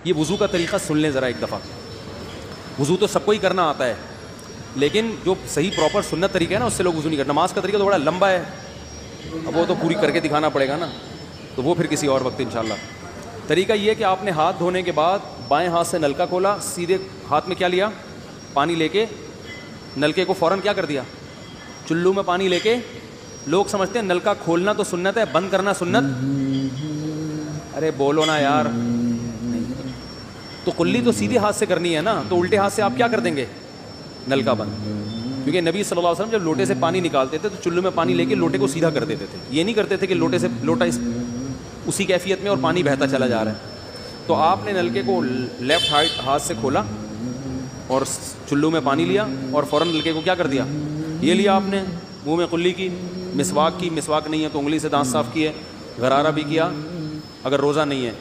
یہ وضو کا طریقہ سن لیں ذرا ایک دفعہ. وضو تو سب کو ہی کرنا آتا ہے, لیکن جو صحیح پراپر سنت طریقہ ہے نا اس سے لوگ وضو نہیں کرتے. نماز کا طریقہ تو بڑا لمبا ہے, اب وہ تو پوری کر کے دکھانا پڑے گا نا, تو وہ پھر کسی اور وقت انشاءاللہ. طریقہ یہ ہے کہ آپ نے ہاتھ دھونے کے بعد بائیں ہاتھ سے نلکا کھولا, سیدھے ہاتھ میں کیا لیا, پانی لے کے نلکے کو فوراً کیا کر دیا, چلو میں پانی لے کے. لوگ سمجھتے ہیں نلکا کھولنا تو سنت ہے, بند کرنا سنت. ارے بولو نا یار, تو کلی تو سیدھے ہاتھ سے کرنی ہے نا, تو الٹے ہاتھ سے آپ کیا کر دیں گے, نلکا بند. کیونکہ نبی صلی اللہ علیہ وسلم جب لوٹے سے پانی نکالتے تھے تو چلو میں پانی لے کے لوٹے کو سیدھا کر دیتے تھے. یہ نہیں کرتے تھے کہ لوٹے سے لوٹا اسی کیفیت میں اور پانی بہتا چلا جا رہا ہے. تو آپ نے نلکے کو لیفٹ ہاتھ سے کھولا اور چلو میں پانی لیا اور فوراً نلکے کو کیا کر دیا, یہ لیا آپ نے, منہ میں کلی کی, مسواک کی, مسواک نہیں ہے تو انگلی سے دانت صاف کیے, غرارہ بھی کیا اگر روزہ نہیں ہے,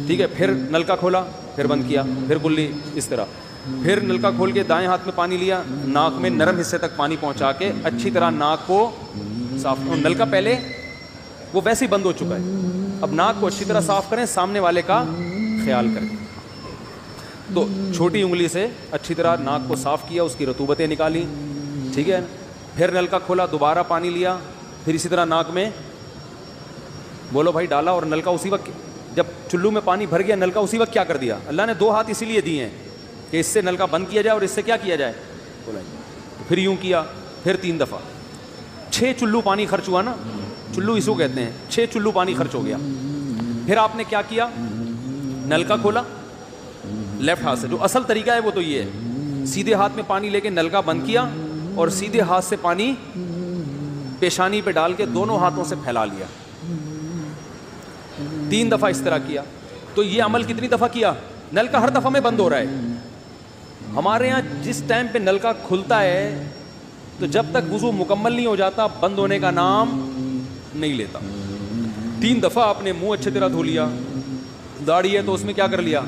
ٹھیک ہے. پھر نلکا کھولا, پھر بند کیا, پھر کلی, اس طرح. پھر نلکا کھول کے دائیں ہاتھ میں پانی لیا, ناک میں نرم حصے تک پانی پہنچا کے اچھی طرح ناک کو صاف. نلکا پہلے وہ ویسے ہی بند ہو چکا ہے, اب ناک کو اچھی طرح صاف کریں, سامنے والے کا خیال کریں. تو چھوٹی انگلی سے اچھی طرح ناک کو صاف کیا, اس کی رطوبتیں نکالی, ٹھیک ہے. پھر نلکا کھولا, دوبارہ پانی لیا, پھر اسی طرح ناک میں بولو بھائی ڈالا, اور نلکا اسی وقت جب چلو میں پانی بھر گیا نلکا اسی وقت کیا کر دیا. اللہ نے 2 ہاتھ اسی لیے دیے ہیں کہ اس سے نلکا بند کیا جائے اور اس سے کیا کیا جائے, پھر یوں کیا, پھر 3 دفعہ. 6 چلو پانی خرچ ہوا نا, چلو اس کو کہتے ہیں, 6 چلو پانی خرچ ہو گیا. پھر آپ نے کیا کیا, نلکا کھولا لیفٹ ہاتھ سے. جو اصل طریقہ ہے وہ تو یہ ہے, سیدھے ہاتھ میں پانی لے کے نلکا بند کیا اور سیدھے ہاتھ سے پانی پیشانی پہ ڈال کے دونوں ہاتھوں سے پھیلا لیا. 3 دفعہ اس طرح کیا. تو یہ عمل کتنی دفعہ کیا, نلکا ہر دفعہ میں بند ہو رہا ہے. ہمارے ہاں جس ٹائم پہ نلکا کھلتا ہے تو جب تک وضو مکمل نہیں ہو جاتا بند ہونے کا نام نہیں لیتا. 3 دفعہ آپ نے منہ اچھی طرح دھو لیا. داڑھی ہے تو اس میں کیا کر لیا,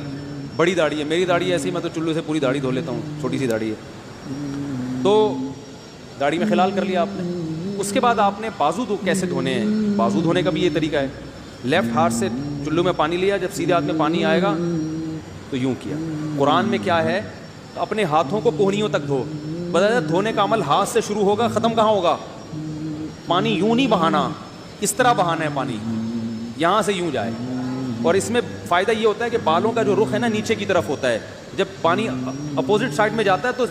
بڑی داڑھی ہے, میری داڑھی ہے ایسی, میں تو چلو سے پوری داڑھی دھو لیتا ہوں, چھوٹی سی داڑھی ہے, تو داڑھی میں خلال کر لیا آپ نے. اس کے بعد آپ نے بازو کیسے دھونے ہیں, بازو دھونے کا بھی یہ طریقہ ہے. لیفٹ ہاتھ سے چلو میں پانی لیا, جب سیدھے ہاتھ میں پانی آئے گا تو یوں کیا. قرآن میں کیا ہے, اپنے ہاتھوں کو کوہنیوں تک دھو. بتایا دھونے کا عمل ہاتھ سے شروع ہوگا, ختم کہاں ہوگا, پانی یوں نہیں بہانا, اس طرح بہانا ہے پانی, یہاں سے یوں جائے. اور اس میں فائدہ یہ ہوتا ہے کہ بالوں کا جو رخ ہے نا نیچے کی طرف ہوتا ہے, جب پانی اپوزٹ سائڈ میں جاتا ہے تو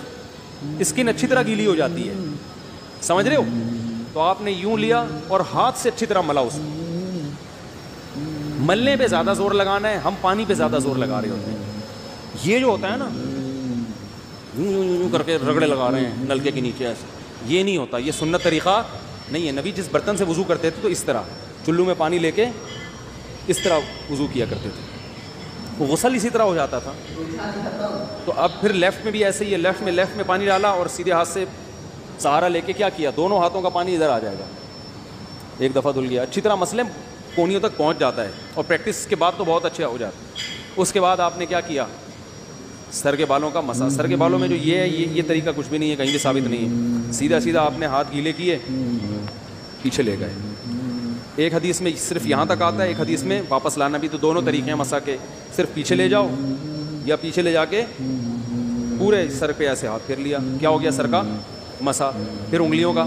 اسکن اچھی طرح گیلی ہو جاتی ہے, سمجھ رہے ہو. تو آپ نے یوں لیا اور ہاتھ سے اچھی طرح ملا. اس ملنے پہ زیادہ زور لگانا ہے, ہم پانی پہ زیادہ زور لگا رہے ہوتے ہیں. یہ جو ہوتا ہے نا یوں یوں یوں کر کے رگڑے لگا رہے ہیں نلکے کے نیچے, ایسے یہ نہیں ہوتا, یہ سنت طریقہ نہیں ہے. نبی جس برتن سے وضو کرتے تھے تو اس طرح چلو میں پانی لے کے اس طرح وضو کیا کرتے تھے, وہ غسل اسی طرح ہو جاتا تھا. تو اب پھر لیفٹ میں بھی ایسے ہی ہے, لیفٹ میں پانی ڈالا اور سیدھے ہاتھ سے سہارا لے کے کیا کیا, دونوں ہاتھوں کا پانی ادھر آ جائے گا. 1 دفعہ دھل گیا, اچھی طرح مسئلے کونیوں تک پہنچ جاتا ہے, اور پریکٹس کے بعد تو بہت اچھا ہو جاتا ہے. اس کے بعد آپ نے کیا کیا, سر کے بالوں کا مسا. سر کے بالوں میں جو یہ ہے یہ طریقہ کچھ بھی نہیں ہے, کہیں بھی ثابت نہیں ہے. سیدھا سیدھا آپ نے ہاتھ گیلے کیے, پیچھے لے گئے. ایک حدیث میں صرف یہاں تک آتا ہے, ایک حدیث میں واپس لانا بھی. تو دونوں طریقے ہیں مسا کے, صرف پیچھے لے جاؤ یا پیچھے لے جا کے پورے سر پہ ایسے ہاتھ پھیر لیا, کیا ہو گیا سر کا مسا. پھر انگلیوں کا,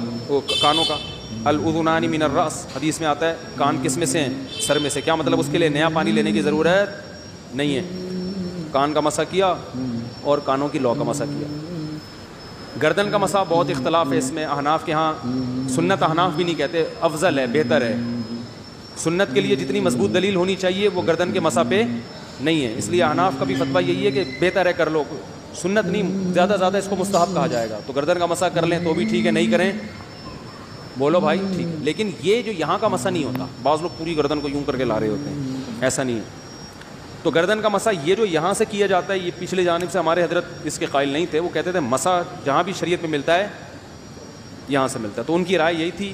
کانوں کا, الاذنان من الراس, حدیث میں آتا ہے کان کس میں سے ہیں, سر میں سے. کیا مطلب, اس کے لیے نیا پانی لینے کی ضرورت نہیں ہے. کان کا مسا کیا اور کانوں کی لو کا مسا کیا. گردن کا مسا بہت اختلاف ہے اس میں. احناف کے ہاں سنت, احناف بھی نہیں کہتے, افضل ہے, بہتر ہے. سنت کے لیے جتنی مضبوط دلیل ہونی چاہیے وہ گردن کے مسا پہ نہیں ہے, اس لیے احناف کا بھی فتویٰ یہی ہے کہ بہتر ہے کر لو, سنت نہیں, زیادہ اس کو مستحب کہا جائے گا. تو گردن کا مسا کر لیں تو بھی ٹھیک ہے, نہیں کریں بولو بھائی ٹھیک ہے. لیکن یہ جو یہاں کا مسا نہیں ہوتا, بعض لوگ پوری گردن کو یوں کر کے لا رہے ہوتے ہیں, ایسا نہیں ہے. تو گردن کا مسا یہ جو یہاں سے کیا جاتا ہے, یہ پچھلے جانب سے ہمارے حضرت اس کے قائل نہیں تھے. وہ کہتے تھے مسا جہاں بھی شریعت میں ملتا ہے یہاں سے ملتا ہے. تو ان کی رائے یہی تھی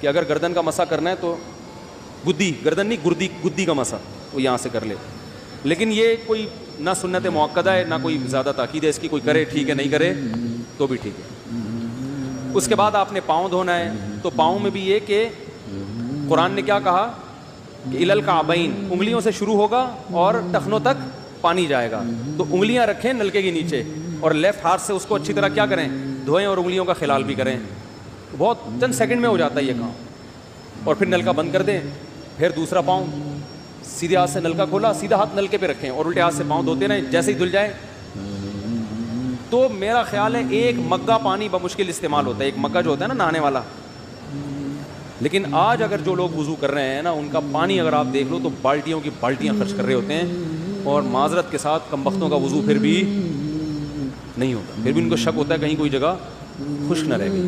کہ اگر گردن کا مسا کرنا ہے تو گدی, گردن نہیں گدی کا مسا وہ یہاں سے کر لے. لیکن یہ کوئی نہ سنت مؤکدہ ہے نہ کوئی زیادہ تاکید ہے اس کی, کوئی کرے ٹھیک ہے, نہیں کرے تو بھی ٹھیک ہے. اس کے بعد آپ نے پاؤں دھونا ہے. تو پاؤں میں بھی یہ کہ قرآن نے کیا کہا کہ الل کعبین, انگلیوں سے شروع ہوگا اور ٹخنوں تک پانی جائے گا. تو انگلیاں رکھیں نلکے کے نیچے اور لیفٹ ہاتھ سے اس کو اچھی طرح کیا کریں, دھوئیں اور انگلیوں کا خلال بھی کریں. بہت چند سیکنڈ میں ہو جاتا ہے یہ کام. اور پھر نلکا بند کر دیں. پھر دوسرا پاؤں سیدھے ہاتھ سے نلکا کھولا, سیدھا ہاتھ نلکے پہ رکھیں اور الٹے ہاتھ سے پاؤں دھوتے رہیں. جیسے ہی دھل جائے تو میرا خیال ہے ایک مگا پانی بمشکل استعمال ہوتا ہے. ایک مگا جو ہوتا ہے نا نہانے والا. لیکن آج اگر جو لوگ وضو کر رہے ہیں نا, ان کا پانی اگر آپ دیکھ لو تو بالٹیوں کی بالٹیاں خرچ کر رہے ہوتے ہیں. اور معذرت کے ساتھ کم بختوں کا وضو پھر بھی نہیں ہوتا. پھر بھی ان کو شک ہوتا ہے کہیں کوئی جگہ خشک نہ رہ گئی.